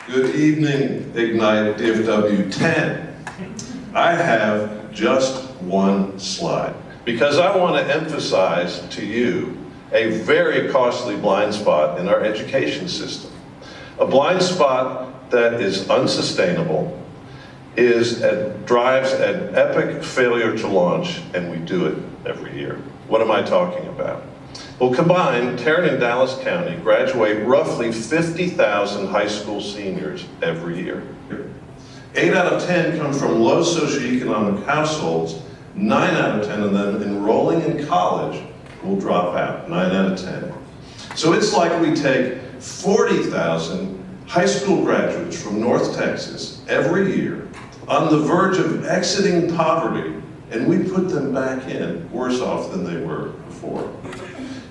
Good evening, Ignite DFW 10. I have just one slide because I want to emphasize to you a very costly blind spot in our education system. A blind spot that is unsustainable, drives an epic failure to launch, and we do it every year. What am I talking about? Well, combined, Tarrant and Dallas County graduate roughly 50,000 high school seniors every year. 8 out of 10 come from low socioeconomic households. 9 out of 10 of them enrolling in college will drop out, 9 out of 10. So it's like we take 40,000 high school graduates from North Texas every year on the verge of exiting poverty, and we put them back in worse off than they were before.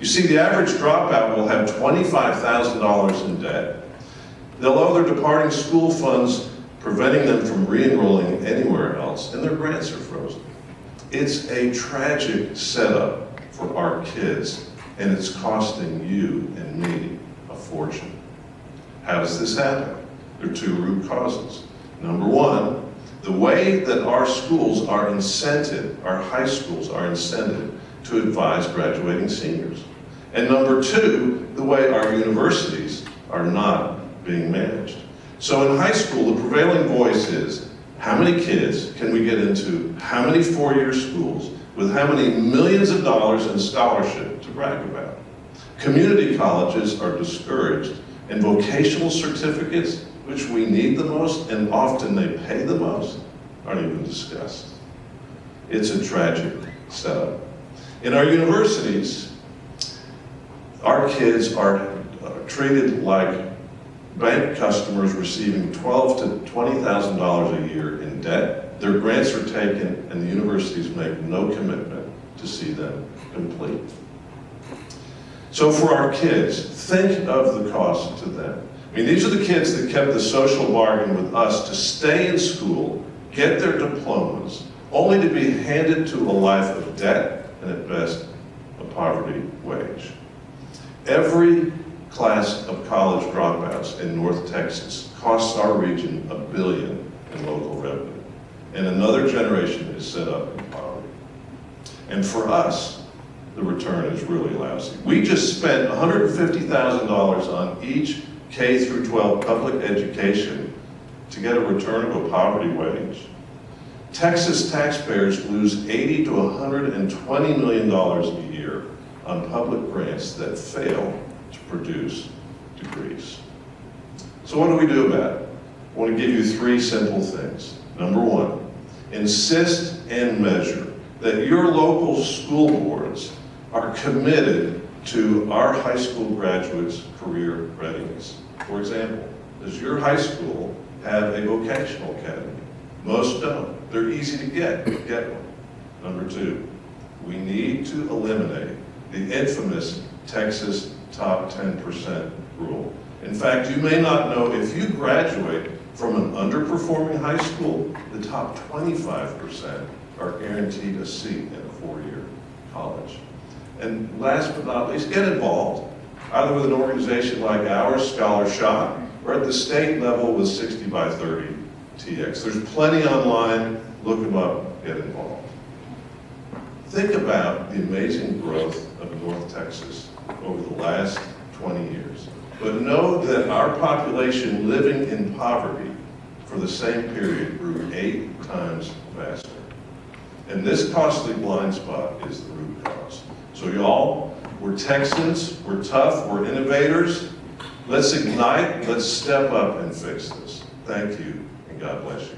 You see, the average dropout will have $25,000 in debt. They'll owe their departing school funds, preventing them from re-enrolling anywhere else, and their grants are frozen. It's a tragic setup for our kids, and it's costing you and me a fortune. How does this happen? There are two root causes. Number one, the way that our schools are incented, our high schools are incented to advise graduating seniors. And number two, the way our universities are not being managed. So in high school, the prevailing voice is, how many kids can we get into how many four-year schools with how many millions of dollars in scholarship to brag about? Community colleges are discouraged, and vocational certificates, which we need the most and often they pay the most, aren't even discussed. It's a tragic setup. In our universities, our kids are treated like bank customers receiving $12,000 to $20,000 a year in debt. Their grants are taken and the universities make no commitment to see them complete. So for our kids, think of the cost to them. I mean, these are the kids that kept the social bargain with us to stay in school, get their diplomas, only to be handed to a life of debt and at best a poverty wage. Every class of college dropouts in North Texas costs our region $1 billion in local revenue, and another generation is set up in poverty. And for us, the return is really lousy. We just spent $150,000 on each K through 12 public education to get a return of a poverty wage. Texas taxpayers lose $80 to $120 million a year on public grants that fail to produce degrees. So what do we do about it? I want to give you 3 simple things. Number 1, insist and measure that your local school boards are committed to our high school graduates' career readiness. For example, does your high school have a vocational academy? Most don't. They're easy to get one. Number 2, we need to eliminate the infamous Texas top 10% rule. In fact, you may not know, if you graduate from an underperforming high school, the top 25% are guaranteed a seat in a 4-year college. And last but not least, get involved, either with an organization like ours, Scholar Shop, or at the state level with 60 by 30 TX. There's plenty online, look them up, get involved. Think about the amazing growth of North Texas over the last 20 years. But know that our population living in poverty for the same period grew 8 times faster. And this costly blind spot is the root cause. So y'all, we're Texans, we're tough, we're innovators. Let's ignite, let's step up and fix this. Thank you, and God bless you.